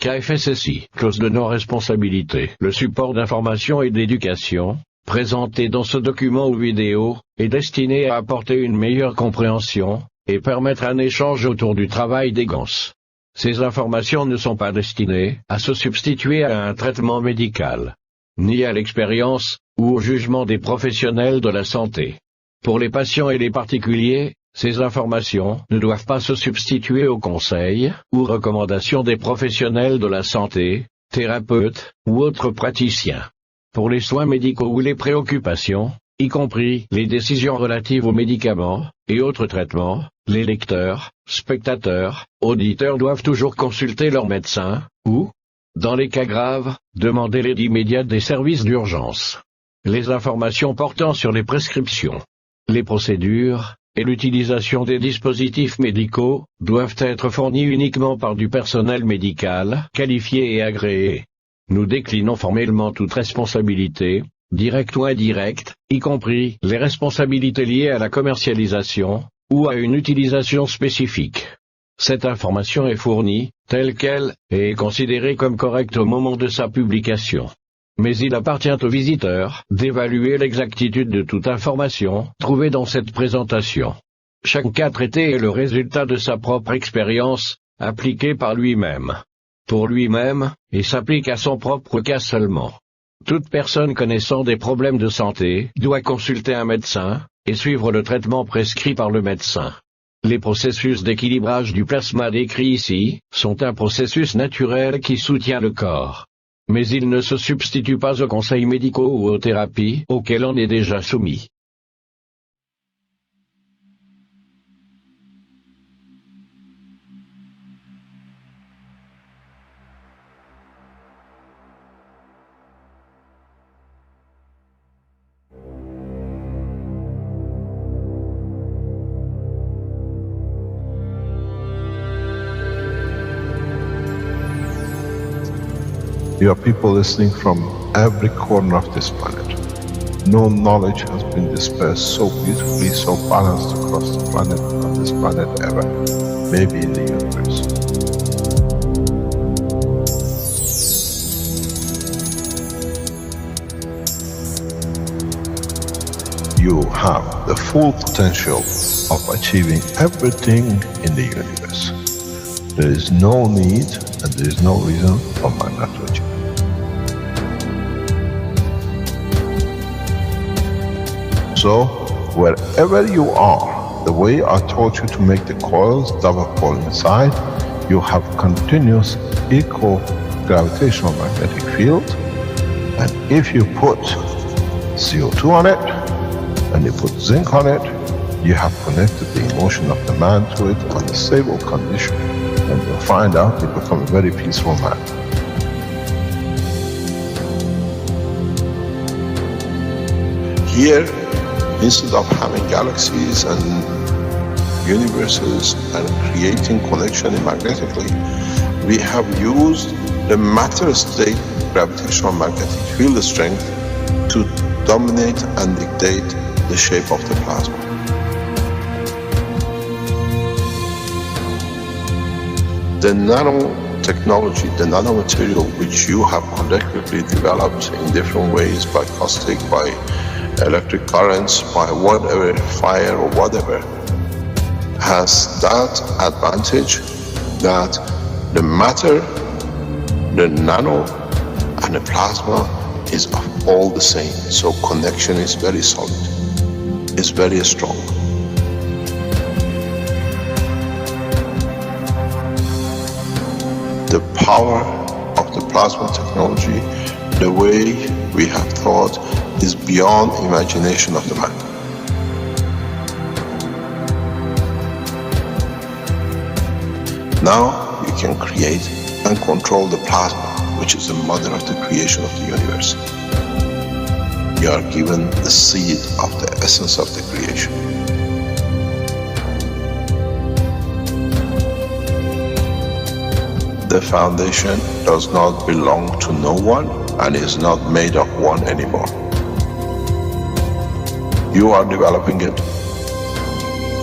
KFSSI, clause de non-responsabilité. Le support d'information et d'éducation, présenté dans ce document ou vidéo, est destiné à apporter une meilleure compréhension, et permettre un échange autour du travail des GANS. Ces informations ne sont pas destinées à se substituer à un traitement médical, ni à l'expérience, ou au jugement des professionnels de la santé. Pour les patients et les particuliers, ces informations ne doivent pas se substituer aux conseils ou recommandations des professionnels de la santé, thérapeutes ou autres praticiens. Pour les soins médicaux ou les préoccupations, y compris les décisions relatives aux médicaments et autres traitements, les lecteurs, spectateurs, auditeurs doivent toujours consulter leur médecin, ou, dans les cas graves, demander l'aide immédiate des services d'urgence. Les informations portant sur les prescriptions, les procédures, et l'utilisation des dispositifs médicaux, doivent être fournies uniquement par du personnel médical, qualifié et agréé. Nous déclinons formellement toute responsabilité, directe ou indirecte, y compris les responsabilités liées à la commercialisation, ou à une utilisation spécifique. Cette information est fournie, telle qu'elle, et est considérée comme correcte au moment de sa publication. Mais il appartient au visiteur d'évaluer l'exactitude de toute information trouvée dans cette présentation. Chaque cas traité est le résultat de sa propre expérience, appliquée par lui-même. Pour lui-même, et s'applique à son propre cas seulement. Toute personne connaissant des problèmes de santé doit consulter un médecin, et suivre le traitement prescrit par le médecin. Les processus d'équilibrage du plasma décrits ici sont un processus naturel qui soutient le corps. Mais il ne se substitue pas aux conseils médicaux ou aux thérapies auxquelles on est déjà soumis. You are people listening from every corner of this planet. No knowledge has been dispersed so beautifully, so balanced across the planet, on this planet ever, maybe in the universe. You have the full potential of achieving everything in the universe. There is no need and there is no reason for man not to achieve. So, wherever you are, the way I taught you to make the coils double coil inside, you have continuous equal gravitational magnetic field, and if you put CO2 on it, and you put zinc on it, you have connected the emotion of the man to it on a stable condition, and you'll find out you become a very peaceful man. Here, instead of having galaxies and universes and creating connection magnetically, we have used the matter state gravitational magnetic field strength to dominate and dictate the shape of the plasma. The nanotechnology, the nanomaterial which you have collectively developed in different ways, by caustic, by electric currents, by whatever, fire or whatever, has that advantage that the matter, the nano and the plasma is all the same. So connection is very solid, is very strong. The power of the plasma technology, the way we have thought, is beyond imagination of the man. Now you can create and control the plasma, which is the mother of the creation of the universe. You are given the seed of the essence of the creation. The foundation does not belong to no one and is not made of one anymore. You are developing it,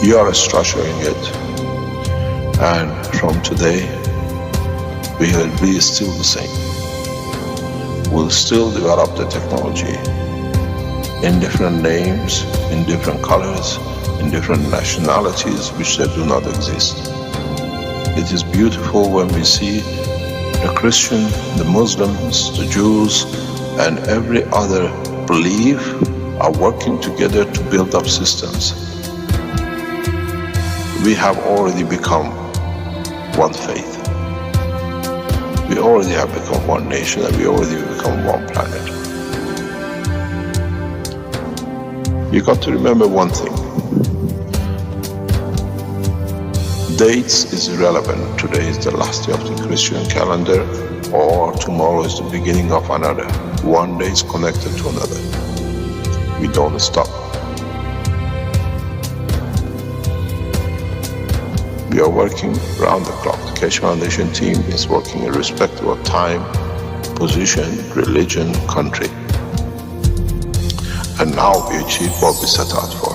you are structuring it, and from today we will be still the same. We'll still develop the technology in different names, in different colors, in different nationalities which they do not exist. It is beautiful when we see the Christian, the Muslims, the Jews, and every other belief are working together to build up systems. We have already become one faith. We already have become one nation, and we already become one planet. You got to remember one thing. Dates is irrelevant. Today is the last day of the Christian calendar, or tomorrow is the beginning of another. One day is connected to another. We don't stop. We are working around the clock. The Keshe Foundation team is working irrespective of time, position, religion, country. And now we achieve what we set out for.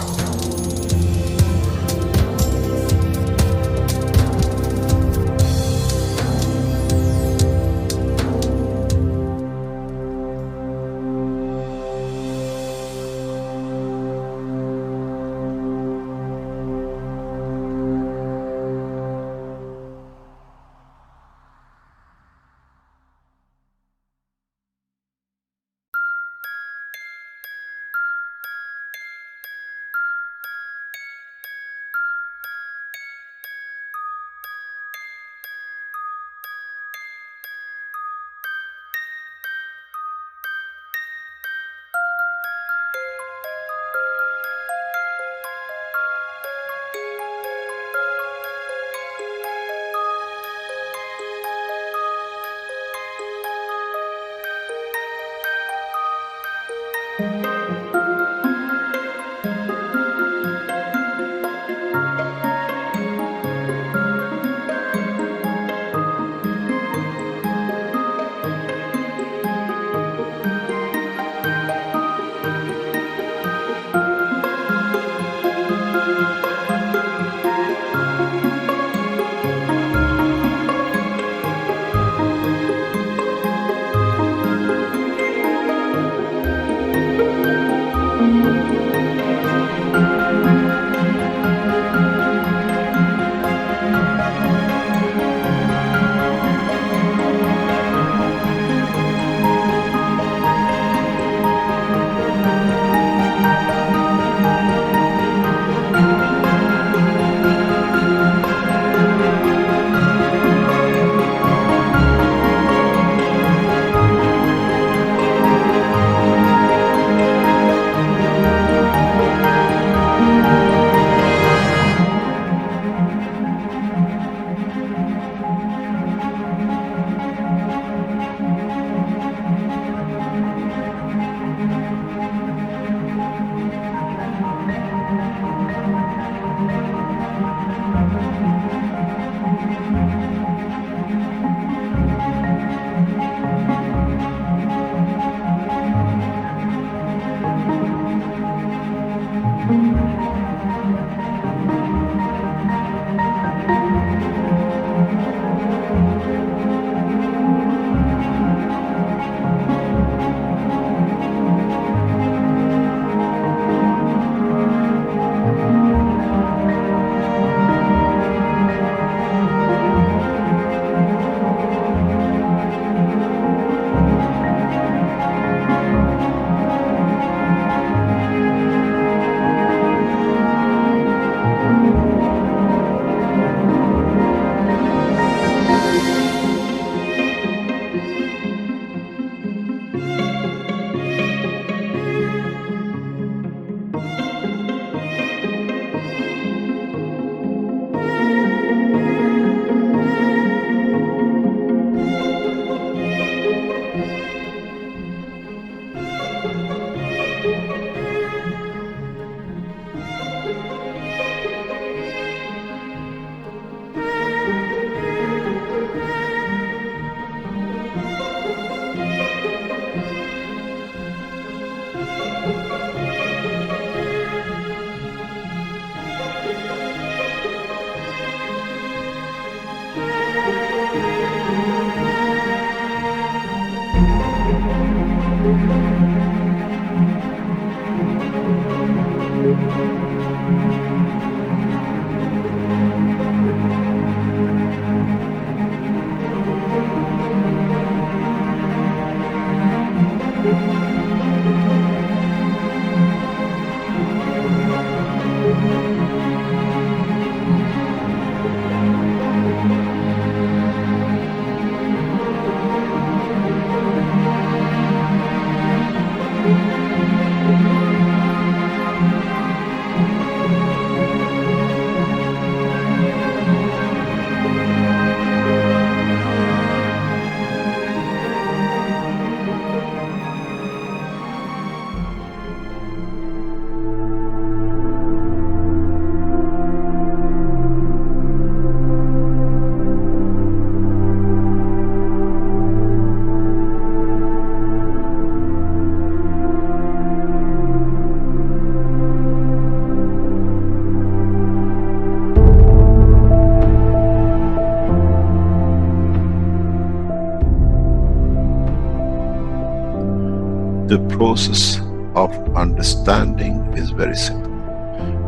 The process of understanding is very simple.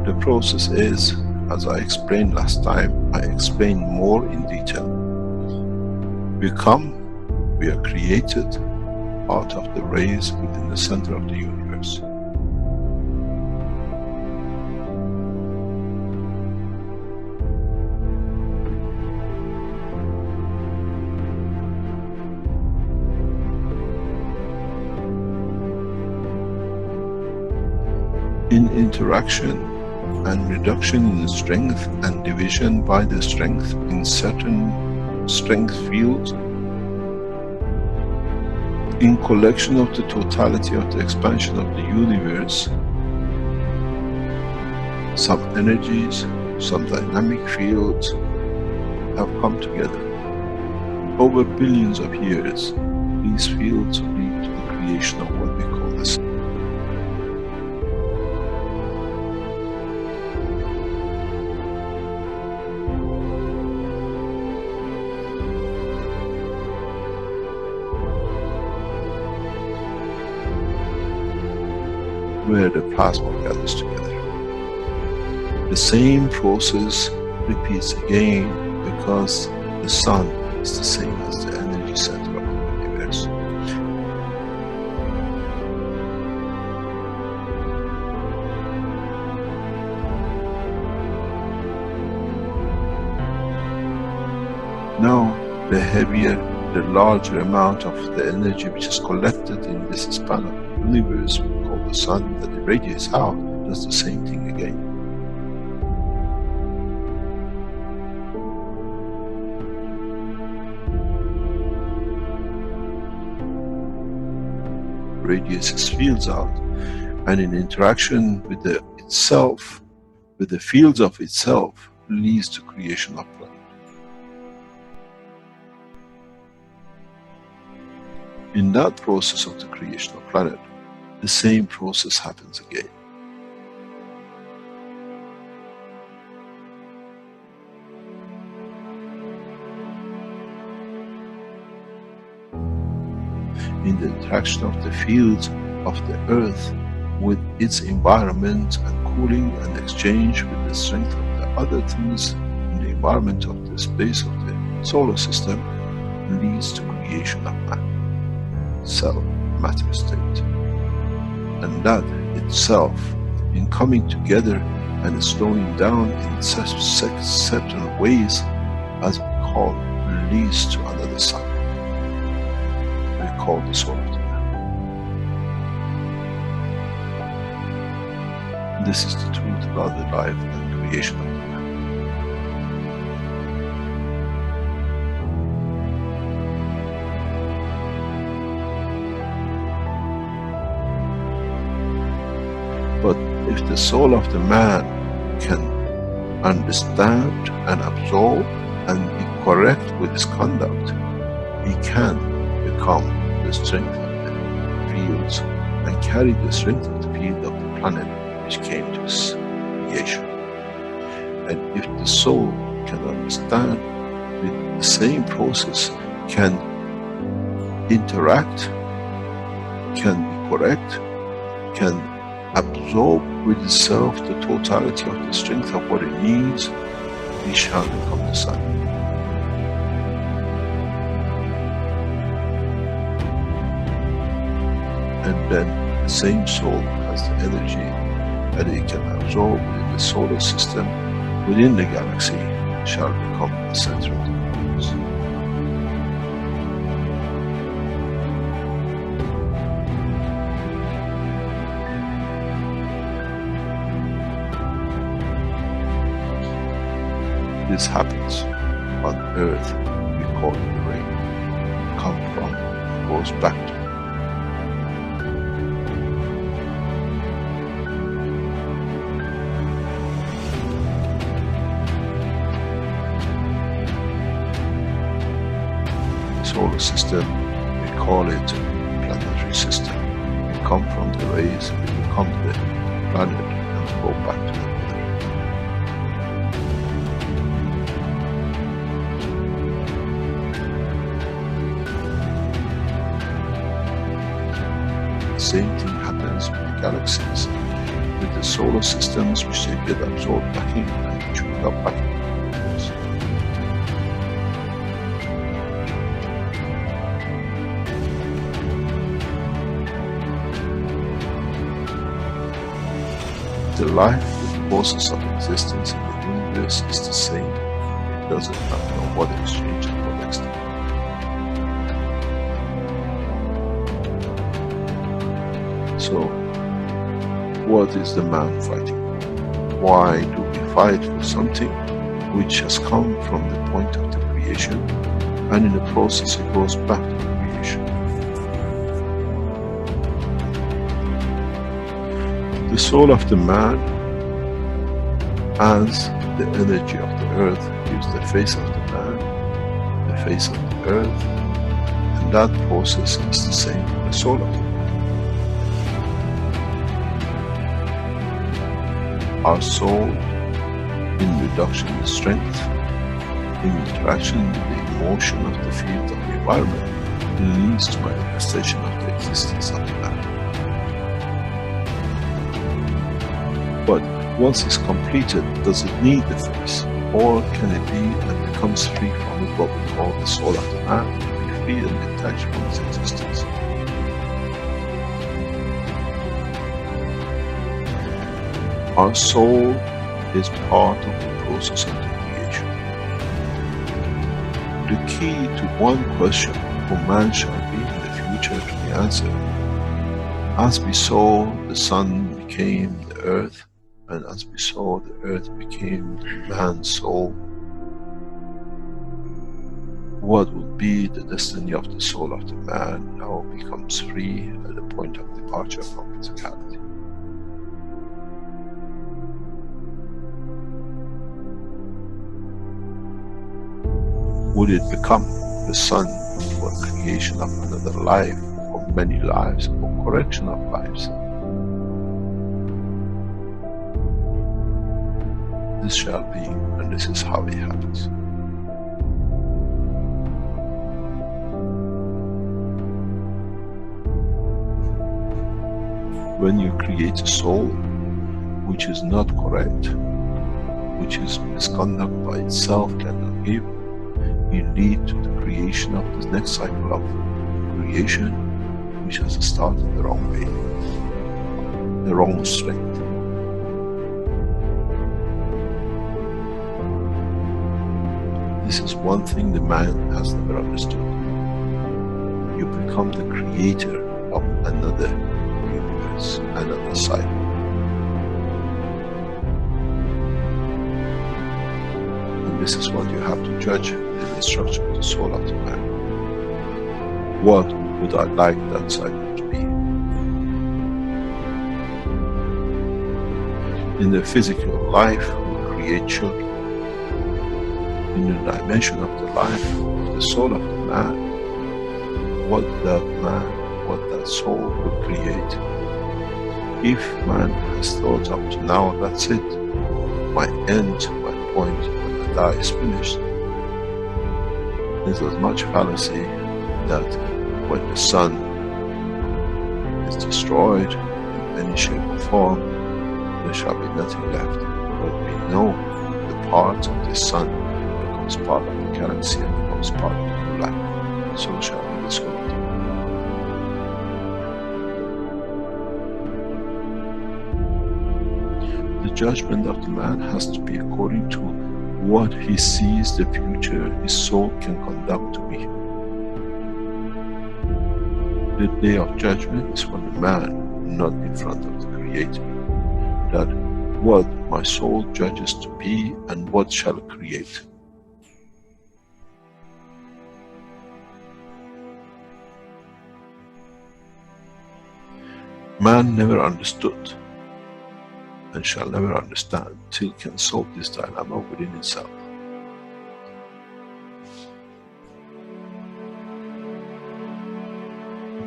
The process is, as I explained last time, I explained more in detail. We are created out of the rays within the center of the universe. In interaction and reduction in strength and division by the strength in certain strength fields, in collection of the totality of the expansion of the universe, some energies, some dynamic fields have come together. Over billions of years, these fields lead to the creation of what we call the sun. Where the plasma gathers together. The same process repeats again because the sun is the same as the energy center of the universe. Now, the heavier, the larger amount of the energy which is collected in this span of the universe, the sun that irradiates out, does the same thing again. Radiates its fields out, and in interaction with itself, with the fields of itself, leads to creation of planet. In that process of the creation of planet, the same process happens again. In the interaction of the fields of the earth with its environment and cooling and exchange with the strength of the other things in the environment of the space of the solar system, leads to creation of man, cell, matter state. And that itself, in coming together and slowing down in certain ways, as we call, leads to another sun. We call the soul of the man. This is the truth about the life and creation of the man. But if the soul of the man can understand and absorb and be correct with his conduct, he can become the strength of the fields and carry the strength of the field of the planet which came to his creation. And if the soul can understand with the same process, can interact, can be correct, can absorb with itself the totality of the strength of what it needs, he shall become the sun. And then the same soul has the energy that it can absorb within the solar system, within the galaxy, shall become the center of the universe. This happens on earth, we call it the rain. Come from, goes back to. Solar system, we call it planetary system. We come from the rays, we become the planet, and we go back to the mother. same thing happens with the galaxies, with the solar systems, which they get absorbed back in and chewed up back in. The life, the process of existence in the universe is the same. It doesn't matter what exchange and what extent. So, what is the man fighting for? Why do we fight for something which has come from the point of the creation, and in the process it goes back to the creation? The soul of the man as the energy of the earth gives the face of the man, the face of the earth, and that process is the same for the soul of the man. Our soul, in reduction in strength, in interaction with the emotion of the field of the environment, leads to manifestation of the existence of the man. But once it's completed, does it need the face? Or can it be and becomes free from what we call the soul of the man, to be free and detached from its existence? Our soul is part of the process of the creation. The key to one question for man shall be in the future to be answered. As we saw, the sun became the earth, and as we saw, the earth became the man's soul. What would be the destiny of the soul of the man now becomes free at the point of departure from physicality. Would it become the sun for creation of another life, or many lives, or correction of lives? This shall be, and this is how it happens. When you create a soul which is not correct, which is misconduct by itself, cannot give, you lead to the creation of the next cycle of creation, which has started the wrong way, the wrong strength. This is one thing the man has never understood. You become the creator of another universe, another cycle. And this is what you have to judge in the structure of the soul of the man. What would I like that cycle to be? In the physical life, we create children. In the dimension of the life of the soul of the man, what that man, what that soul will create. If man has thought up to now, that's it, my end, my point, when I die is finished, there's as much fallacy that when the sun is destroyed in any shape or form, there shall be nothing left. But we know the part of the sun becomes part of the galaxy and becomes part of the black. So shall be the soul of the man. The judgment of the man has to be according to what he sees the future his soul can conduct to be. The day of judgment is for the man, not in front of the Creator. That what my soul judges to be and what shall create. Man never understood and shall never understand till can solve this dilemma within itself.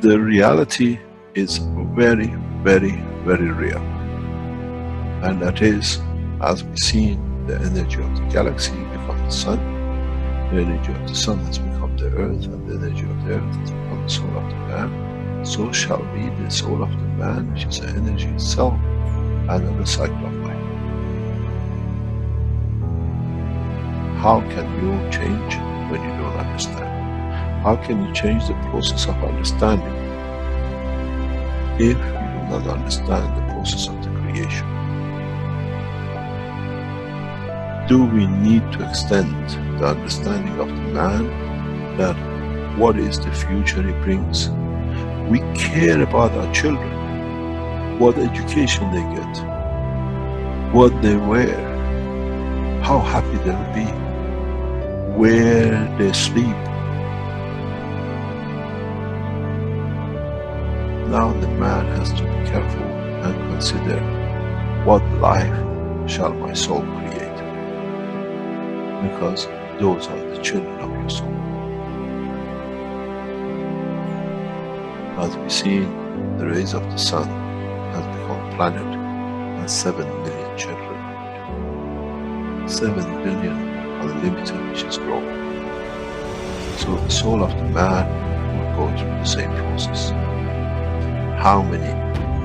The reality is very, very, very real. And that is, as we've seen, the energy of the galaxy become the sun, the energy of the sun has become the earth, and the energy of the earth has become the soul of the man. so shall be the soul of the man, which is the energy itself, another cycle of life. How can you change when you don't understand? How can you change the process of understanding if you do not understand the process of the creation? Do we need to extend the understanding of the man that what is the future he brings? We care about our children, what education they get, what they wear, how happy they will be, where they sleep. Now the man has to be careful and consider, what life shall my soul create? Because those are the children of your soul. As we see, the rays of the sun has become a planet, has 7 billion children. 7 billion unlimited, which is growing. So the soul of the man will go through the same process. How many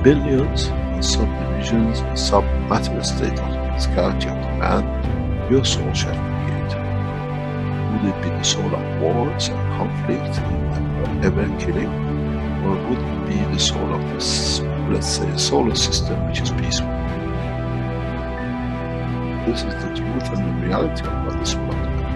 billions and subdivisions and sub-material state of the physicality of the man your soul shall create? Would it be the soul of wars and conflict and ever killing? Or would it be the soul of this, let's say, solar system which is peaceful? This is the truth and the reality of what the soul of the man.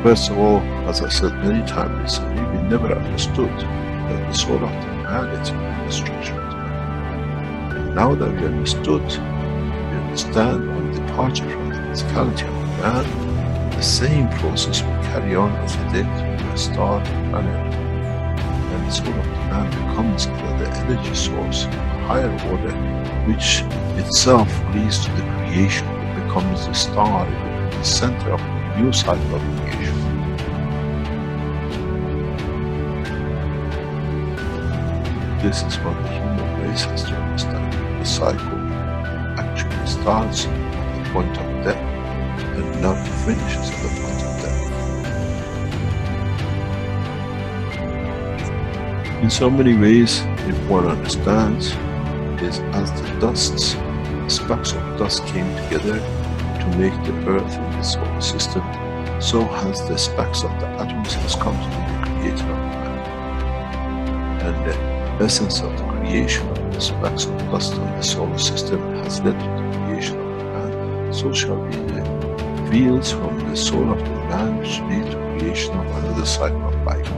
First of all, as I said many times recently, we never understood that the soul of the man is the structure of the man. And now that we understood, we understand on departure from the physicality of the man, the same process will carry on as it did with the star and planet. And the soul of the man becomes the energy source, a higher order, which itself leads to the creation. It becomes the star, it becomes the center of the new cycle of creation. This is what the human race has to understand. The cycle actually starts at the point of death and not finishes at the point of death. In so many ways, if one understands, is as the dusts, the specks of dust came together to make the earth in the solar system, so has the specks of the atoms has come to be the creator of man. And the essence of the creation of the specks of dust on the solar system has led to the creation of man. So shall be the fields from the soul of the man which lead to creation of another cycle of life.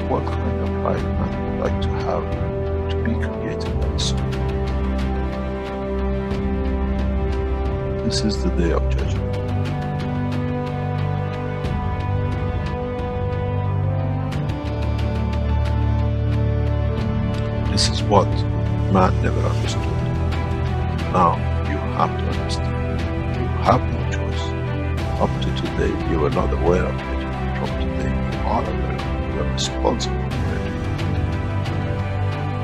What kind of life man would like to have to be created by the soul? This is the day of judgment. This is what man never understood. Now you have to understand. You have no choice. Up to today you were not aware of it. From today you are aware of it. You are responsible for it.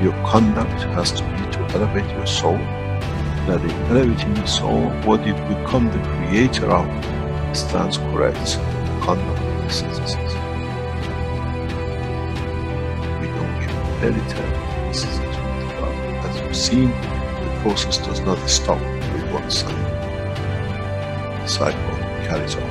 Your conduct has to be to elevate your soul. That in elevating the soul, what you become the creator of stands correct. The conduct of the senses. We don't give any time. This is the truth about it. As you've seen, the process does not stop with one cycle. The cycle carries on.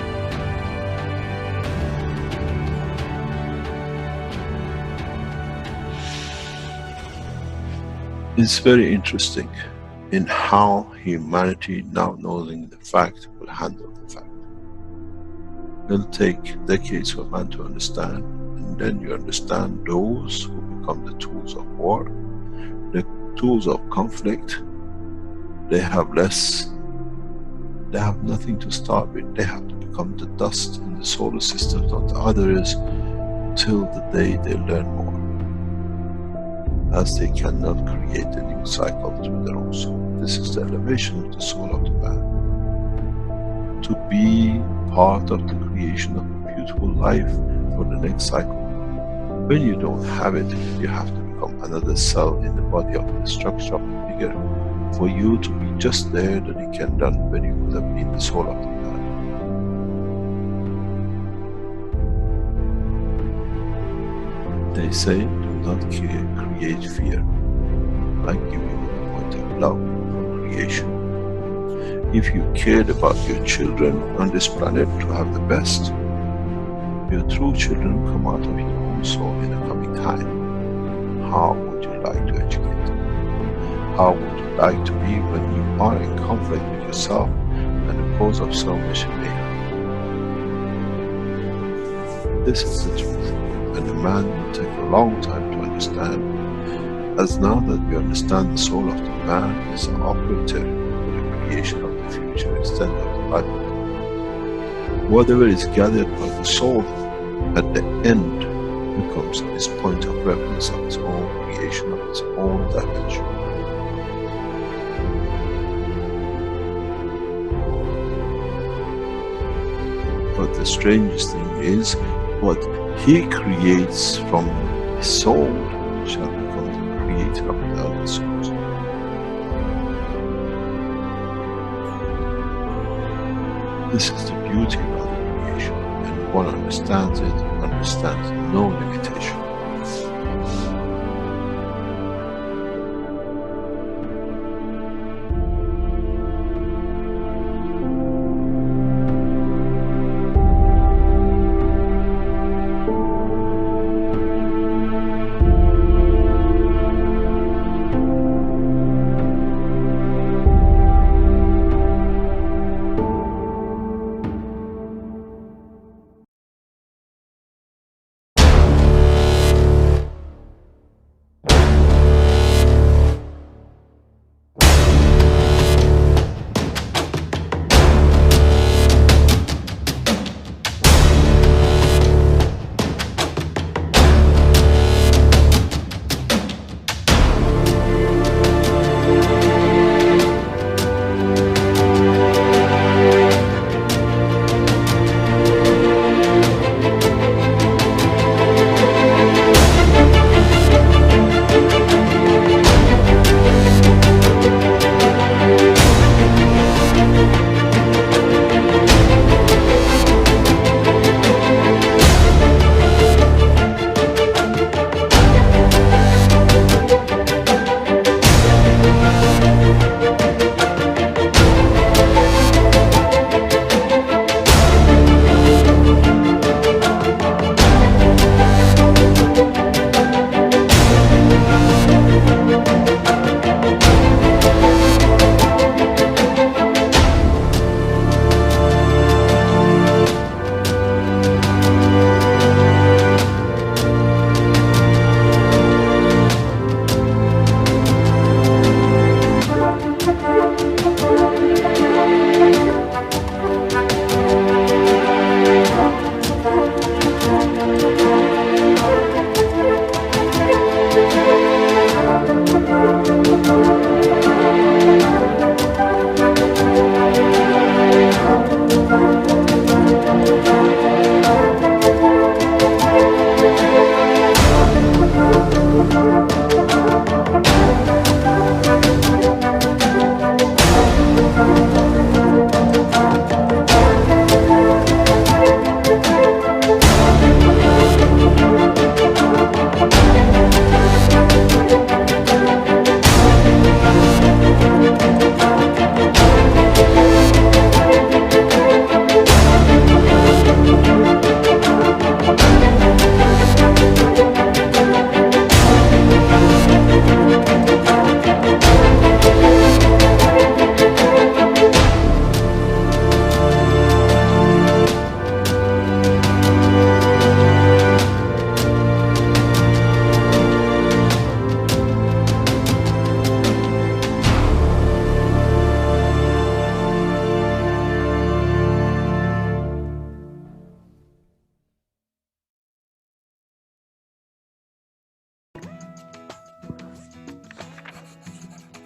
It's very interesting in how humanity, now knowing the fact, will handle the fact. It'll take decades for man to understand, and then you understand those who become the tools of war, the tools of conflict. They have less, they have nothing to start with. They have to become the dust in the solar system of the others till the day they learn more. As they cannot create a new cycle through their own soul. This is the elevation of the soul of the man. To be part of the creation of a beautiful life for the next cycle. When you don't have it, you have to become another cell in the body of the structure of the figure for you to be just there that it can done when you could have been the soul of the man. They say, do not create fear, like giving a point of love for creation. If you cared about your children on this planet to have the best, your true children come out of your own soul in the coming time. How would you like to educate them? How would you like to be when you are in conflict with yourself and the cause of selfish behavior? This is the truth, and the man will take a long time to understand, as now that we understand the soul of the man is an operator for the creation of the future extent of the life. Whatever is gathered by the soul at the end becomes his point of reference of his own creation of his own dimension. But the strangest thing is, what he creates from his soul shall become the creator of the other souls. This is the beauty of the creation, and one understands it, understands no limitation.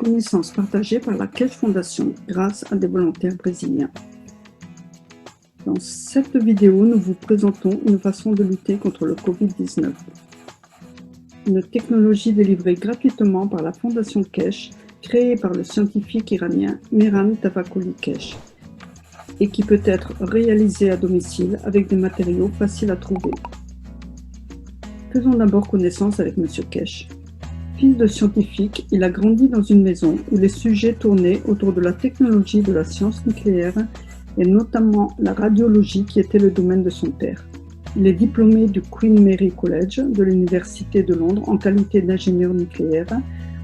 Connaissances partagées par la Keshe Foundation grâce à des volontaires brésiliens. Dans cette vidéo, nous vous présentons une façon de lutter contre le Covid-19. Une technologie délivrée gratuitement par la Fondation Keshe, créée par le scientifique iranien Mehran Tavakkoli Keshe, et qui peut être réalisée à domicile avec des matériaux faciles à trouver. Faisons d'abord connaissance avec M. Kesh. Fils de scientifique, il a grandi dans une maison où les sujets tournaient autour de la technologie de la science nucléaire et notamment la radiologie qui était le domaine de son père. Il est diplômé du Queen Mary College de l'Université de Londres en qualité d'ingénieur nucléaire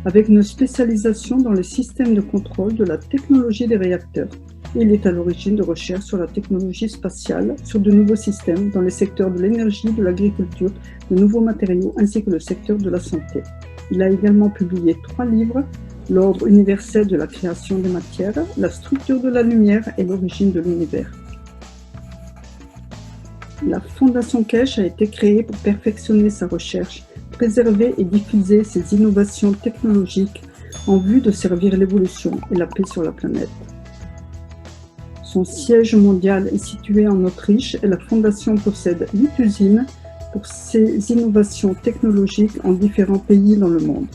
avec une spécialisation dans les systèmes de contrôle de la technologie des réacteurs. Il est à l'origine de recherches sur la technologie spatiale, sur de nouveaux systèmes dans les secteurs de l'énergie, de l'agriculture, de nouveaux matériaux ainsi que le secteur de la santé. Il a également publié 3 livres, L'ordre universel de la création des matières, La structure de la lumière et l'origine de l'univers. La Fondation Kesh a été créée pour perfectionner sa recherche, préserver et diffuser ses innovations technologiques en vue de servir l'évolution et la paix sur la planète. Son siège mondial est situé en Autriche et la Fondation possède 8 usines pour ses innovations technologiques en différents pays dans le monde.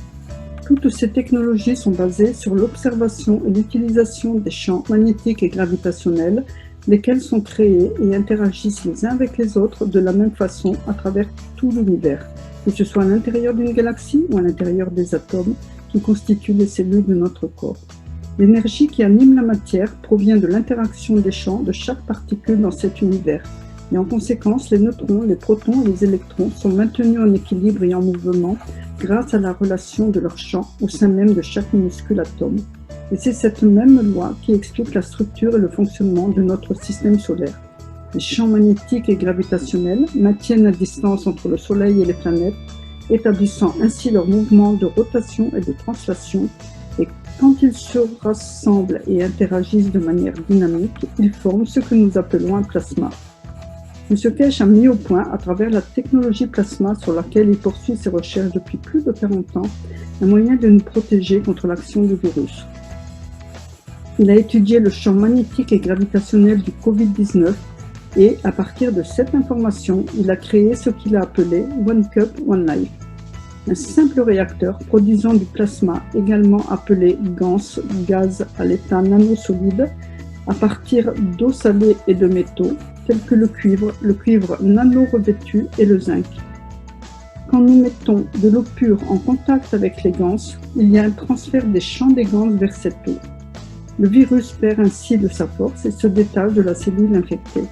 Toutes ces technologies sont basées sur l'observation et l'utilisation des champs magnétiques et gravitationnels, lesquels sont créés et interagissent les uns avec les autres de la même façon à travers tout l'univers, que ce soit à l'intérieur d'une galaxie ou à l'intérieur des atomes qui constituent les cellules de notre corps. L'énergie qui anime la matière provient de l'interaction des champs de chaque particule dans cet univers. Et en conséquence, les neutrons, les protons et les électrons sont maintenus en équilibre et en mouvement grâce à la relation de leurs champs au sein même de chaque minuscule atome. Et c'est cette même loi qui explique la structure et le fonctionnement de notre système solaire. Les champs magnétiques et gravitationnels maintiennent la distance entre le Soleil et les planètes, établissant ainsi leur mouvement de rotation et de translation. Et quand ils se rassemblent et interagissent de manière dynamique, ils forment ce que nous appelons un plasma. M. Kesh a mis au point, à travers la technologie plasma sur laquelle il poursuit ses recherches depuis plus de 40 ans, un moyen de nous protéger contre l'action du virus. Il a étudié le champ magnétique et gravitationnel du Covid-19 et, à partir de cette information, il a créé ce qu'il a appelé One Cup, One Life, un simple réacteur produisant du plasma, également appelé GANS, gaz à l'état nanosolide, à partir d'eau salée et de métaux, tels que le cuivre nano-revêtu et le zinc. Quand nous mettons de l'eau pure en contact avec les GANS, il y a un transfert des champs des GANS vers cette eau. Le virus perd ainsi de sa force et se détache de la cellule infectée.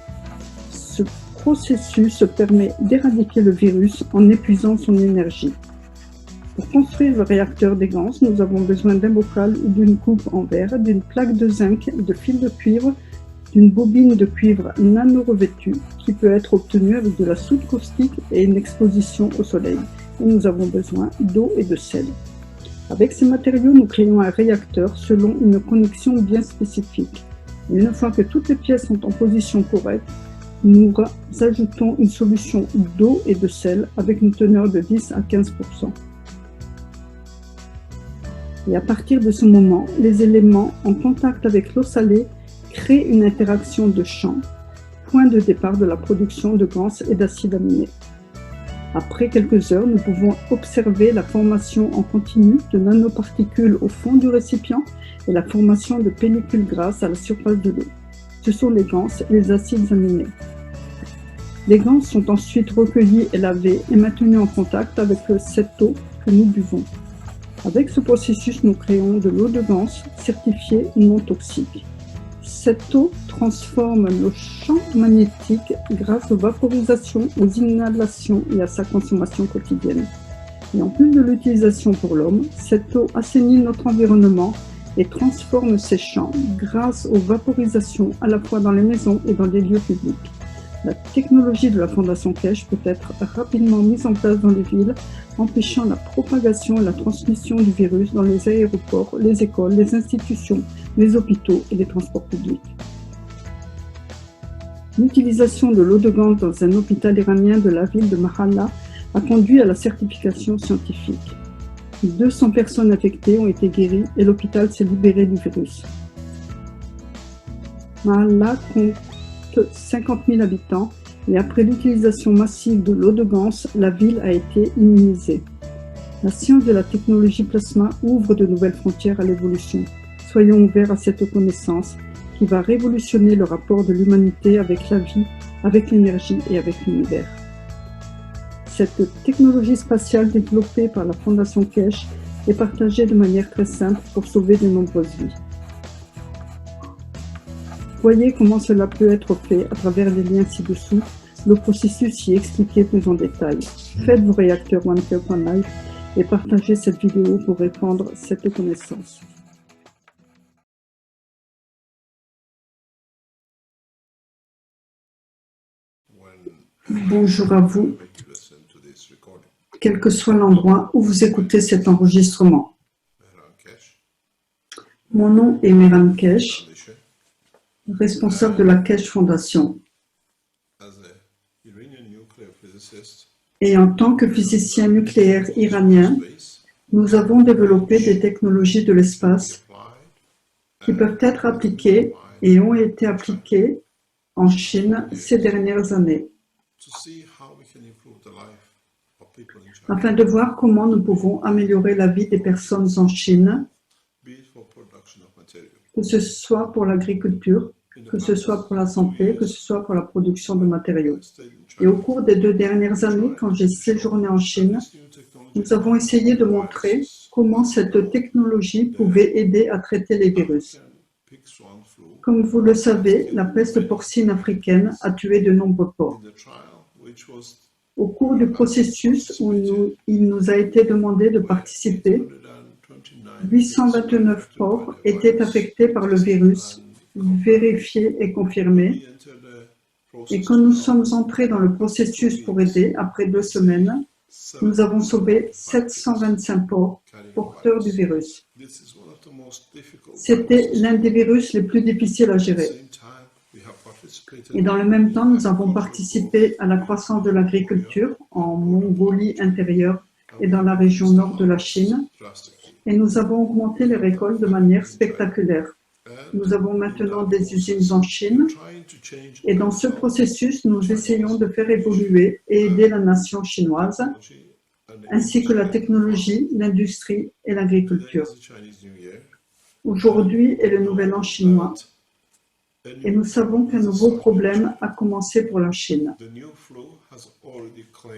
Ce processus permet d'éradiquer le virus en épuisant son énergie. Pour construire le réacteur des GANS, nous avons besoin d'un bocal ou d'une coupe en verre, d'une plaque de zinc, de fil de cuivre, d'une bobine de cuivre nano-revêtue qui peut être obtenue avec de la soude caustique et une exposition au soleil. Et nous avons besoin d'eau et de sel. Avec ces matériaux, nous créons un réacteur selon une connexion bien spécifique. Et une fois que toutes les pièces sont en position correcte, nous ajoutons une solution d'eau et de sel avec une teneur de 10 à 15%. Et à partir de ce moment, les éléments en contact avec l'eau salée créent une interaction de champs, point de départ de la production de GANS et d'acides aminés. Après quelques heures, nous pouvons observer la formation en continu de nanoparticules au fond du récipient et la formation de pellicules grasses à la surface de l'eau. Ce sont les GANS et les acides aminés. Les GANS sont ensuite recueillis et lavés et maintenus en contact avec cette eau que nous buvons. Avec ce processus, nous créons de l'eau de GANS certifiée non toxique. Cette eau transforme nos champs magnétiques grâce aux vaporisations, aux inhalations et à sa consommation quotidienne. Et en plus de l'utilisation pour l'homme, cette eau assainit notre environnement et transforme ces champs grâce aux vaporisations à la fois dans les maisons et dans les lieux publics. La technologie de la Fondation Kesh peut être rapidement mise en place dans les villes, empêchant la propagation et la transmission du virus dans les aéroports, les écoles, les institutions, les hôpitaux et les transports publics. L'utilisation de l'eau de GANS dans un hôpital iranien de la ville de Mahalla a conduit à la certification scientifique. 200 personnes infectées ont été guéries et l'hôpital s'est libéré du virus. Mahalla compte 50 000 habitants et après l'utilisation massive de l'eau de GANS, la ville a été immunisée. La science de la technologie plasma ouvre de nouvelles frontières à l'évolution. Soyons ouverts à cette connaissance qui va révolutionner le rapport de l'humanité avec la vie, avec l'énergie et avec l'univers. Cette technologie spatiale développée par la Fondation Keshe est partagée de manière très simple pour sauver de nombreuses vies. Voyez comment cela peut être fait à travers les liens ci-dessous, le processus y est expliqué plus en détail. Faites vos réacteurs One Cup One Life et partagez cette vidéo pour répandre cette connaissance. Bonjour à vous, quel que soit l'endroit où vous écoutez cet enregistrement. Mon nom est Mehran Keshe, responsable de la Keshe Foundation. Et en tant que physicien nucléaire iranien, nous avons développé des technologies de l'espace qui peuvent être appliquées et ont été appliquées en Chine ces dernières années, afin de voir comment nous pouvons améliorer la vie des personnes en Chine, que ce soit pour l'agriculture, que ce soit pour la santé, que ce soit pour la production de matériaux. Et au cours des 2 dernières années, quand j'ai séjourné en Chine, nous avons essayé de montrer comment cette technologie pouvait aider à traiter les virus. Comme vous le savez, la peste porcine africaine a tué de nombreux porcs. Au cours du processus où il nous a été demandé de participer, 829 porcs étaient affectés par le virus, vérifiés et confirmés. Et quand nous sommes entrés dans le processus pour aider, après 2 semaines, nous avons sauvé 725 porcs porteurs du virus. C'était l'un des virus les plus difficiles à gérer. Et dans le même temps, nous avons participé à la croissance de l'agriculture en Mongolie intérieure et dans la région nord de la Chine. Et nous avons augmenté les récoltes de manière spectaculaire. Nous avons maintenant des usines en Chine. Et dans ce processus, nous essayons de faire évoluer et aider la nation chinoise, ainsi que la technologie, l'industrie et l'agriculture. Aujourd'hui est le Nouvel An chinois. Et nous savons qu'un nouveau problème a commencé pour la Chine.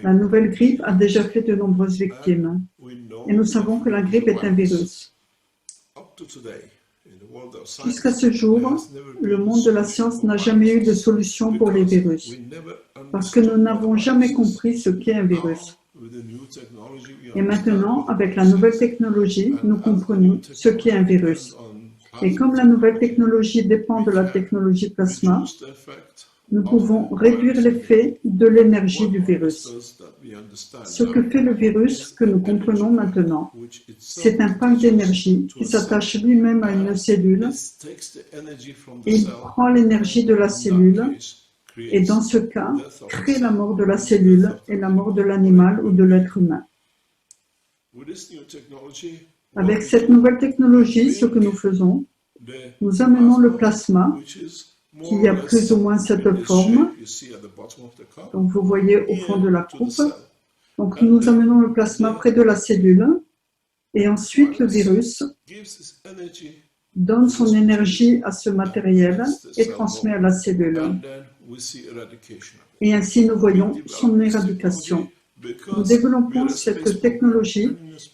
La nouvelle grippe a déjà fait de nombreuses victimes. Et nous savons que la grippe est un virus. Jusqu'à ce jour, le monde de la science n'a jamais eu de solution pour les virus, parce que nous n'avons jamais compris ce qu'est un virus. Et maintenant, avec la nouvelle technologie, nous comprenons ce qu'est un virus. Et comme la nouvelle technologie dépend de la technologie plasma, nous pouvons réduire l'effet de l'énergie du virus. Ce que fait le virus, que nous comprenons maintenant, c'est un pack d'énergie qui s'attache lui-même à une cellule. Il prend l'énergie de la cellule et dans ce cas, crée la mort de la cellule et la mort de l'animal ou de l'être humain. Avec cette nouvelle technologie, ce que nous faisons, nous amenons le plasma, qui a plus ou moins cette forme, donc vous voyez au fond de la coupe. Donc nous amenons le plasma près de la cellule, et ensuite le virus donne son énergie à ce matériel et transmet à la cellule. Et ainsi nous voyons son éradication. Nous développons cette technologie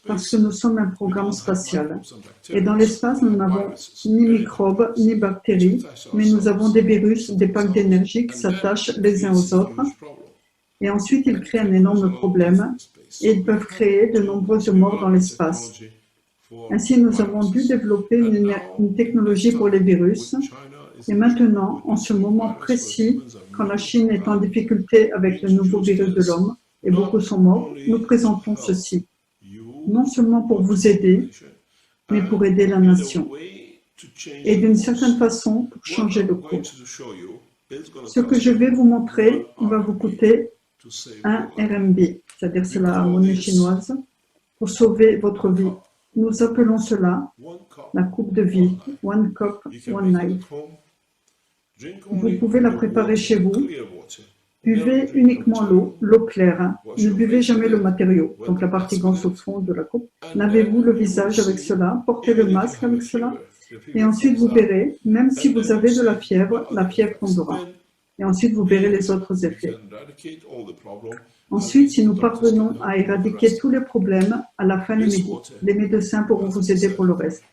parce que nous sommes un programme spatial. Et dans l'espace, nous n'avons ni microbes, ni bactéries, mais nous avons des virus, des packs d'énergie qui s'attachent les uns aux autres. Et ensuite, ils créent un énorme problème et ils peuvent créer de nombreuses morts dans l'espace. Ainsi, nous avons dû développer une technologie pour les virus. Et maintenant, en ce moment précis, quand la Chine est en difficulté avec le nouveau virus de l'homme, et beaucoup sont morts, nous présentons ceci, non seulement pour vous aider, mais pour aider la nation. Et d'une certaine façon, pour changer le cours. Ce que je vais vous montrer va vous coûter 1 RMB, c'est-à-dire c'est la monnaie chinoise, pour sauver votre vie. Nous appelons cela la coupe de vie, One Cup, One Life. Vous pouvez la préparer chez vous. Buvez uniquement l'eau claire. Ne buvez jamais le matériau, donc la partie grosse au fond de la coupe. Lavez-vous le visage avec cela, portez le masque avec cela, et ensuite vous verrez, même si vous avez de la fièvre tombera. Et ensuite, vous verrez les autres effets. can eradicate all the problem. Ensuite, si nous parvenons à éradiquer tous les problèmes, à la fin, les médecins pourront vous aider pour le reste.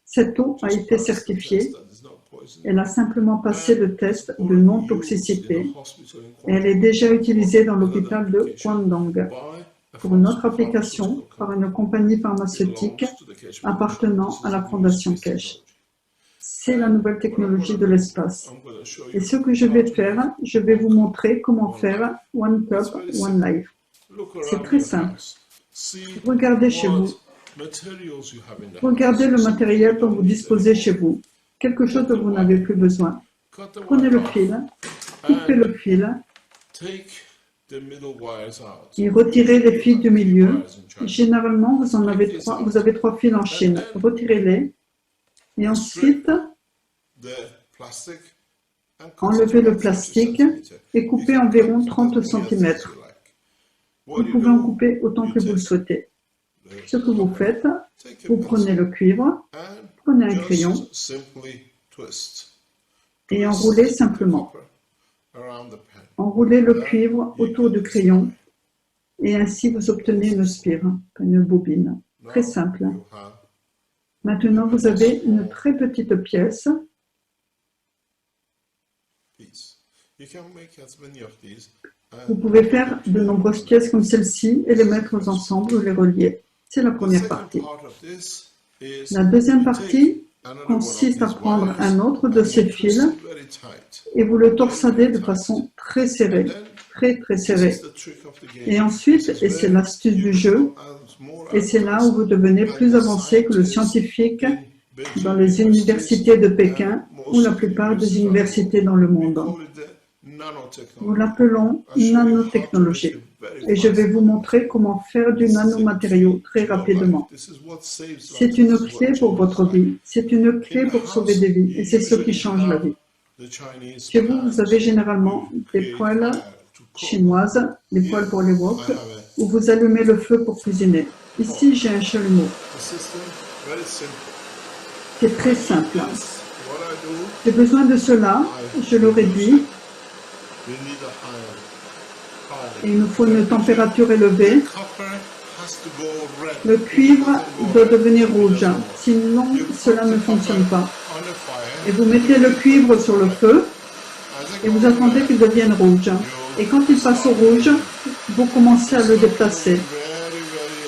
Cette eau a été certifiée. Elle a simplement passé le test de non-toxicité et elle est déjà utilisée dans l'hôpital de Kwandong pour une autre application par une compagnie pharmaceutique appartenant à la fondation Keshe. C'est la nouvelle technologie de l'espace. Et ce que je vais faire, je vais vous montrer comment faire One Cup, One Life. C'est très simple. Regardez chez vous. Regardez le matériel dont vous disposez chez vous. Quelque chose dont vous n'avez plus besoin. Prenez le fil, coupez le fil et retirez les fils du milieu. Généralement, vous avez trois fils en Chine. Retirez-les et ensuite enlevez le plastique et coupez environ 30 cm. Vous pouvez en couper autant que vous le souhaitez. Ce que vous faites, vous prenez le cuivre, prenez un crayon et enroulez simplement. Enroulez le cuivre autour du crayon et ainsi vous obtenez une spire, une bobine. Très simple. Maintenant, vous avez une très petite pièce. Vous pouvez faire de nombreuses pièces comme celle-ci et les mettre ensemble ou les relier. C'est la première partie. La deuxième partie consiste à prendre un autre de ces fils et vous le torsadez de façon très serrée, très serrée. Et ensuite, et c'est l'astuce du jeu, et c'est là où vous devenez plus avancé que le scientifique dans les universités de Pékin ou la plupart des universités dans le monde. Nous l'appelons nanotechnologie et je vais vous montrer comment faire du nanomatériau très rapidement. C'est une clé pour votre vie, c'est une clé pour sauver des vies et c'est ce qui change la vie. Chez vous, vous avez généralement des poêles chinoises, des poêles pour les wok, où vous allumez le feu pour cuisiner. Ici, j'ai un chalumeau. C'est très simple. J'ai besoin de cela, je le réduis. Et il nous faut une température élevée. Le cuivre doit devenir rouge, sinon cela ne fonctionne pas. Et vous mettez le cuivre sur le feu et vous attendez qu'il devienne rouge. Et quand il passe au rouge, vous commencez à le déplacer.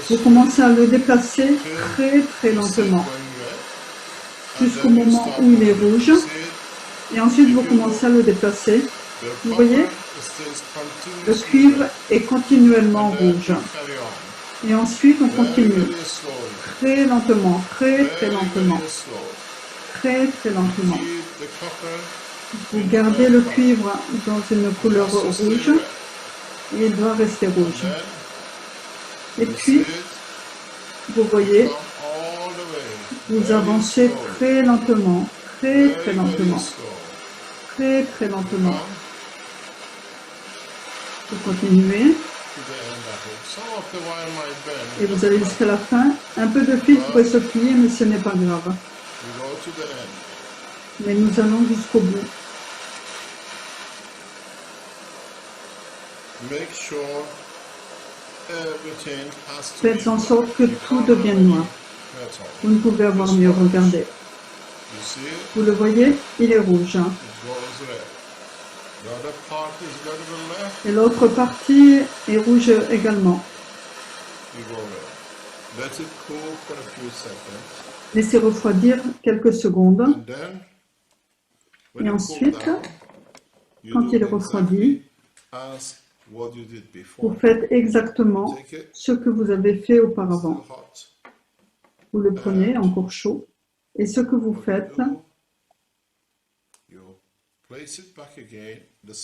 Vous commencez à le déplacer très lentement jusqu'au moment où il est rouge. Et ensuite, vous commencez à le déplacer. Vous voyez, le cuivre est continuellement rouge. Et ensuite, on continue très lentement, très lentement, très lentement. Vous gardez le cuivre dans une couleur rouge et il doit rester rouge. Et puis, vous voyez, vous avancez très lentement, très lentement, très lentement. Vous continuez. Et vous allez jusqu'à la fin. Un peu de fil pourrait se plier, mais ce n'est pas grave. Mais nous allons jusqu'au bout. Faites en sorte que tout devienne noir. Vous ne pouvez avoir mieux. Regardez. Vous le voyez, il est rouge. Et l'autre partie est rouge également. Laissez refroidir quelques secondes. Et ensuite, quand il refroidit, vous faites exactement ce que vous avez fait auparavant. Vous le prenez encore chaud. Et ce que vous faites,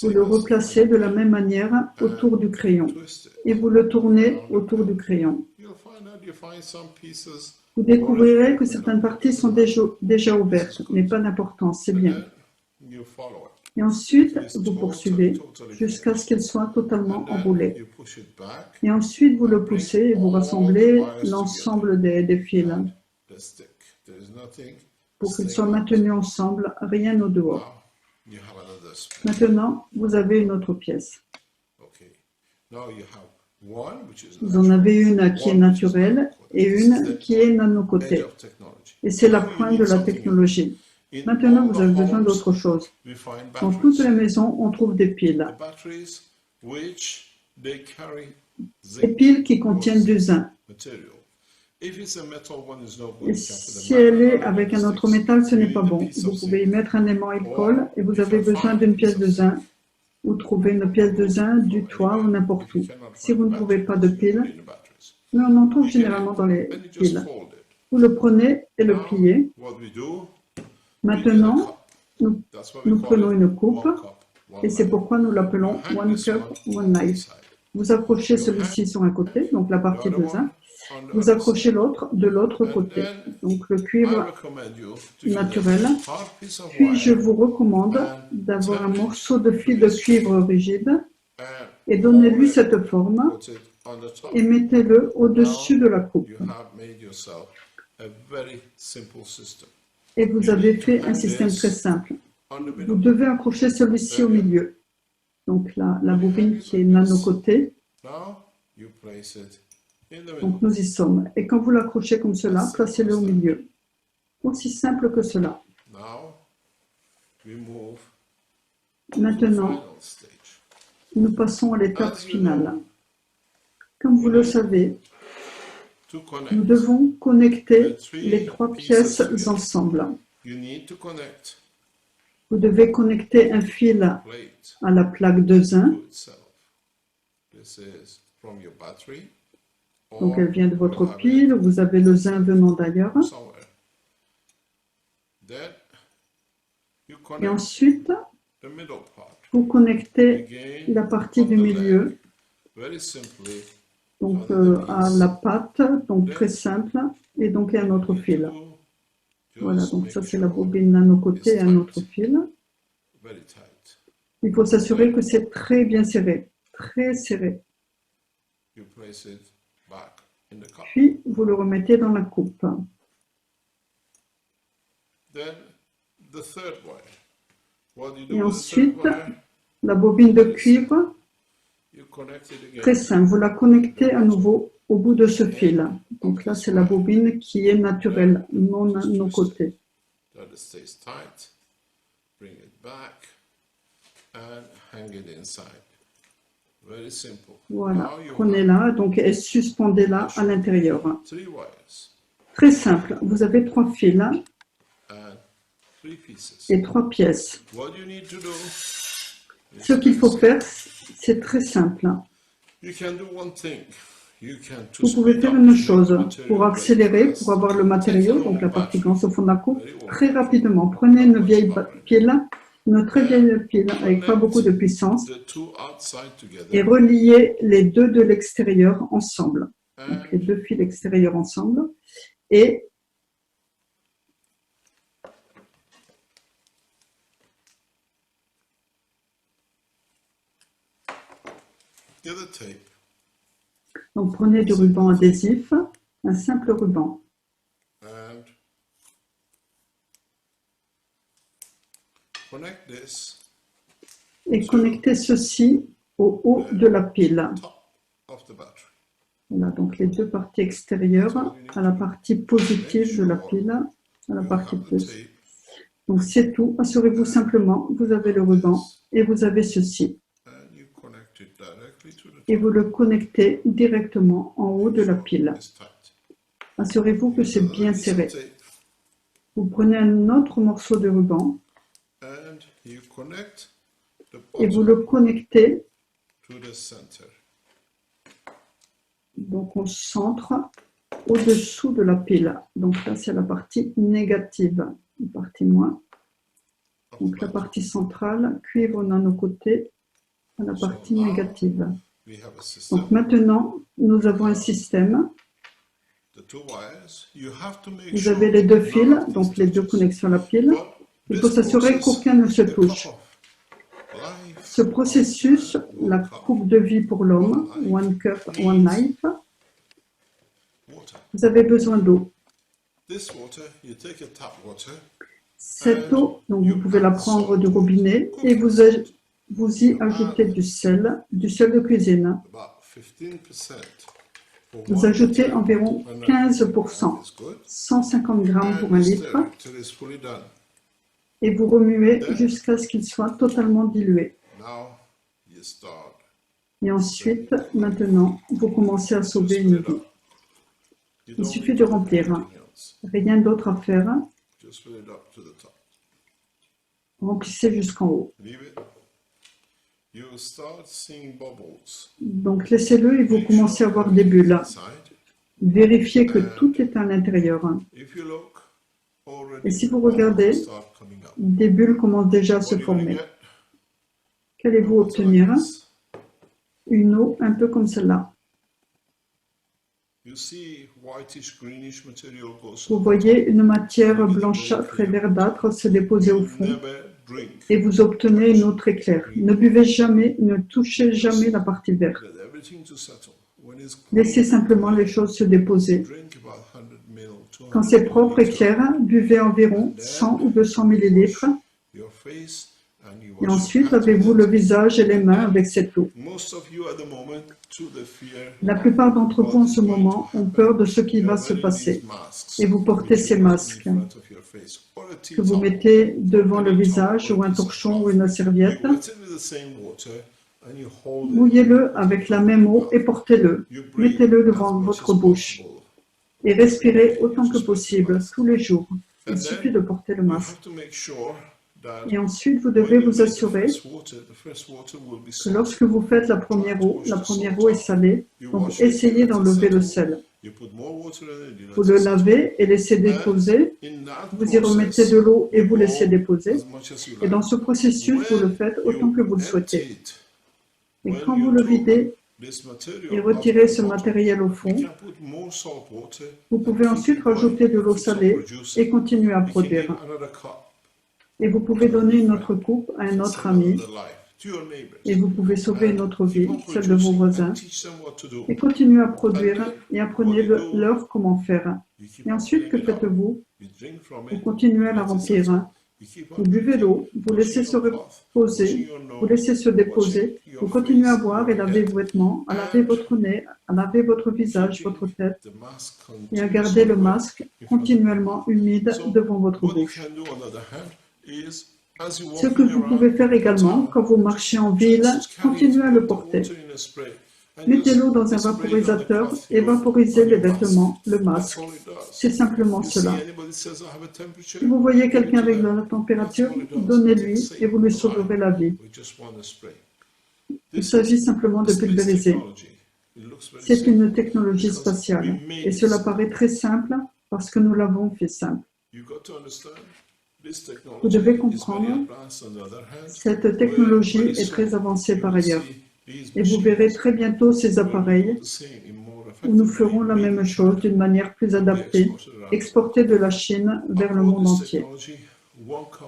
vous le replacez de la même manière autour du crayon. Et vous le tournez autour du crayon. Vous découvrirez que certaines parties sont déjà ouvertes, mais pas d'importance, c'est bien. Et ensuite, vous poursuivez jusqu'à ce qu'elles soient totalement enroulées. Et ensuite, vous le poussez et vous rassemblez l'ensemble des fils pour qu'ils soient maintenus ensemble, rien au dehors. you have another spring. Maintenant, vous avez une autre pièce. Okay. Now you have one which is Vous en natural, avez une qui est one which is naturelle nano-coated. et This is une the qui est edge nano-cotée. of technology. Et c'est la Now you pointe need de la something technologie. in Maintenant, all vous avez the besoin homes, d'autre chose. we find Dans toutes les batteries. maisons, on trouve des piles. The batteries which they carry Des zinc piles qui contiennent du zinc. material. If it's a metal one, is no good. Et You can put si a elle est magnet on avec it, un it autre sticks. métal, ce You n'est need pas a bon. piece Vous of pouvez y zinc. mettre un aimant, il Or, colle, et vous if avez I besoin find d'une a pièce piece de of zinc, zinc, ou trouver une pièce de zinc du toit ou n'importe où. Si vous ne trouvez pas de pile, mais on en trouve généralement dans les and you just piles. fold it. Vous le prenez et le Now, pliez. what we do, Maintenant, nous, that's why we nous call prenons it une coupe, one cup, one et c'est knife. pourquoi nous You l'appelons hang One this Cup, one One on the Knife. side. Vous accrochez You celui-ci hang sur un côté, donc la the partie other de one zinc. on the Vous other accrochez side. l'autre de l'autre And côté. then Donc le I cuivre recommend you to get naturel. a hard piece of Puis je wire vous recommande and d'avoir un tape it morceau de to fil de this cuivre shape rigide and et hold donnez-lui it, cette forme put it on the top. et mettez-le au-dessus de la coupe. You have made yourself a very simple system. Et vous avez fait un système très simple. On the Vous middle. devez accrocher celui-ci au milieu. Donc la bobine qui est nano-cotée. Now you place it in the middle. Donc nous y sommes. Et quand vous l'accrochez comme cela, placez-le au milieu. Aussi simple que cela. Now we move Maintenant, final stage. nous passons à l'étape finale. Comme vous le savez, To nous connect, devons connecter les trois pièces ensemble. you need to connect Vous devez connecter un fil plate à la plaque de zinc. to itself. This is from your battery Donc or elle vient de votre you have it pile. Vous avez le zinc venant d'ailleurs. somewhere. Then you Et connect ensuite, the middle part. vous connectez Again, la partie on du the milieu, leg, very simply, donc à la patte, donc très simple, et donc un autre fil. Voilà, donc ça c'est la bobine nano-cotée et un autre fil. very tight. Il faut s'assurer que c'est très bien serré, très serré. You place it back in the cup. Puis vous le remettez dans la coupe. Then the third wire. What do you do Et with the ensuite, third wire? la bobine de cuivre, You connect it again. très simple, vous la connectez à nouveau au bout de ce fil. Donc là c'est la bobine qui est naturelle, non nano-cotée. That it stays tight. Bring it back and hang it inside. Very simple. Voilà, Now you prenez-la donc et suspendez-la à l'intérieur. have 3 wires Très simple, vous avez 3 fils and 3 pieces. et 3 pièces. What you need to do is Ce qu'il faut faire, c'est très simple. you can do one thing. You can to Vous pouvez speed faire up, une make chose the material pour very accélérer, fast. pour avoir le matériau, donc la partie grosse au fond de la coupe, Very well. très rapidement. Prenez une vieille pile, une très vieille pile avec pas beaucoup de puissance The two outside together. et reliez les deux de l'extérieur ensemble. And Donc les deux fils extérieurs ensemble et get the tape. donc prenez du ruban adhésif, un simple ruban. And connect this Et connectez ceci au haut de la pile. top of the battery. Voilà, donc les deux parties extérieures à la partie positive de la pile, à la You partie have the plus. tape. Donc c'est tout. Assurez-vous simplement, vous avez le ruban et vous avez ceci. And you connect it directly to the Et top. vous le connectez directement en haut de la pile. It's tight. Assurez-vous que c'est Another bien piece of serré. tape. Vous prenez un autre morceau de ruban And you connect the et vous bottom le connectez to the center. donc au centre, au-dessous de la pile. Donc là c'est la partie négative, la partie moins. of Donc the la battery. partie centrale, cuivre nano-côté, à la partie négative. We have a system. Donc maintenant, nous avons un système. The two wires. You have to make Vous sure avez les deux none fils, of these donc les deux touches. connexions à la pile. But Il this faut s'assurer process, qu'aucun ne se the touche. cup of life, Ce processus, la coupe de vie pour l'homme, One Cup, One Knife, water. vous avez besoin d'eau. This water, you take a tap water, Cette eau, donc vous pouvez la prendre du robinet et vous y ajoutez du sel de cuisine. Vous ajoutez environ 15%, 150 grammes pour 1 litre, et vous remuez jusqu'à ce qu'il soit totalement dilué. Et ensuite, maintenant, vous commencez à sauver une vie. Il suffit de remplir. Rien d'autre à faire. Remplissez jusqu'en haut. Donc laissez-le et vous commencez à voir des bulles. Vérifiez que tout est à l'intérieur. Et si vous regardez, des bulles commencent déjà à se former. Qu'allez-vous obtenir? Une eau un peu comme celle-là. Vous voyez une matière blanchâtre et verdâtre se déposer au fond et vous obtenez une eau très claire. Ne buvez jamais, ne touchez jamais la partie verte. Laissez simplement les choses se déposer. Quand c'est propre et clair, buvez environ 100 ou 200 millilitres. Et ensuite, lavez-vous le visage et les mains avec cette eau. La plupart d'entre vous en ce moment ont peur de ce qui va se passer. Et vous portez ces masques que vous mettez devant le visage ou un torchon ou une serviette. Mouillez-le avec la même eau et portez-le. Mettez-le devant votre bouche. Et respirez autant que possible, tous les jours. Il suffit de porter le masque. Et ensuite, vous devez vous assurer que lorsque vous faites la première eau est salée, donc essayez d'enlever le sel. Vous le lavez et laissez déposer, vous y remettez de l'eau et vous laissez déposer. Et dans ce processus, vous le faites autant que vous le souhaitez. Et quand vous le videz et retirez ce matériel au fond, vous pouvez ensuite rajouter de l'eau salée et continuer à produire. Et vous pouvez donner une autre coupe à un autre ami. Et vous pouvez sauver une autre vie, celle de vos voisins. Et continuez à produire et apprenez-leur comment faire. Et ensuite, que faites-vous? Vous continuez à la remplir. Vous buvez l'eau, vous laissez se reposer, vous laissez se déposer, vous continuez à boire et laver vos vêtements, à laver votre nez, à laver votre visage, votre tête, et à garder le masque continuellement humide devant votre bouche. Ce que vous pouvez faire également, quand vous marchez en ville, continuez à le porter. Mettez l'eau dans un vaporisateur et vaporisez les vêtements, le masque. C'est simplement cela. Si vous voyez quelqu'un avec de la température, donnez-lui et vous lui sauverez la vie. Il s'agit simplement de pulvériser. C'est une technologie spatiale et cela paraît très simple parce que nous l'avons fait simple. Vous devez comprendre, cette technologie est très avancée par ailleurs. Et vous verrez très bientôt ces appareils où nous ferons la même chose d'une manière plus adaptée, exportée de la Chine vers le monde entier.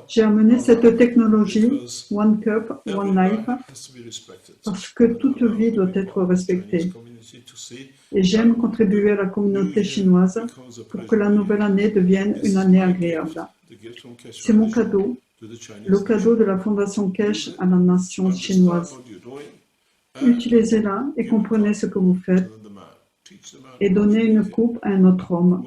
J'ai amené cette technologie One Cup, One Life parce que toute vie doit être respectée. Et j'aime contribuer à la communauté chinoise pour que la nouvelle année devienne une année agréable. C'est mon cadeau, le cadeau de la Fondation Keshe à la nation chinoise. Utilisez-la et comprenez ce que vous faites et donnez une coupe à un autre homme.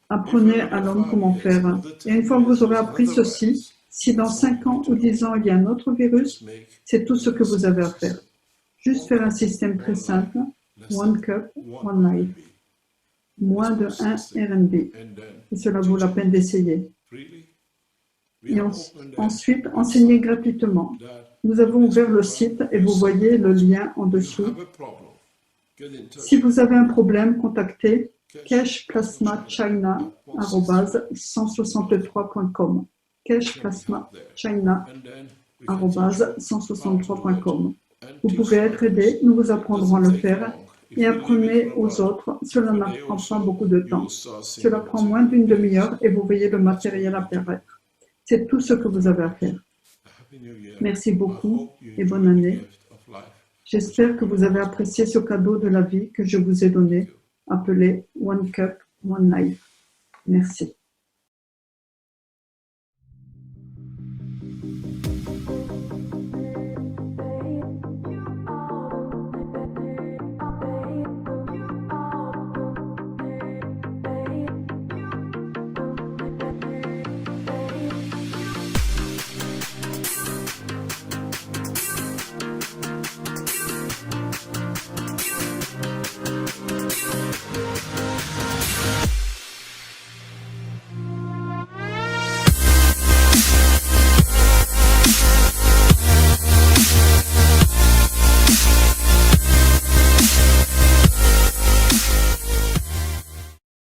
Apprenez à l'homme comment faire. Et une fois que vous aurez appris ceci, si dans 5 ans ou 10 ans il y a un autre virus, c'est tout ce que vous avez à faire. Juste faire un système très simple, One Cup, One Life. Moins de 1 RMB. Et cela vaut la peine d'essayer. Et ensuite, enseignez gratuitement. Nous avons ouvert le site et vous voyez le lien en dessous. Si vous avez un problème, contactez kesheplasmachina@163.com. kesheplasmachina@163.com. Vous pouvez être aidé, nous vous apprendrons à le faire et apprenez aux autres. Cela n'apprend pas beaucoup de temps. Cela prend moins d'une demi-heure et vous voyez le matériel apparaître. C'est tout ce que vous avez à faire. Merci beaucoup et bonne année. J'espère que vous avez apprécié ce cadeau de la vie que je vous ai donné, appelé One Cup, One Life. Merci.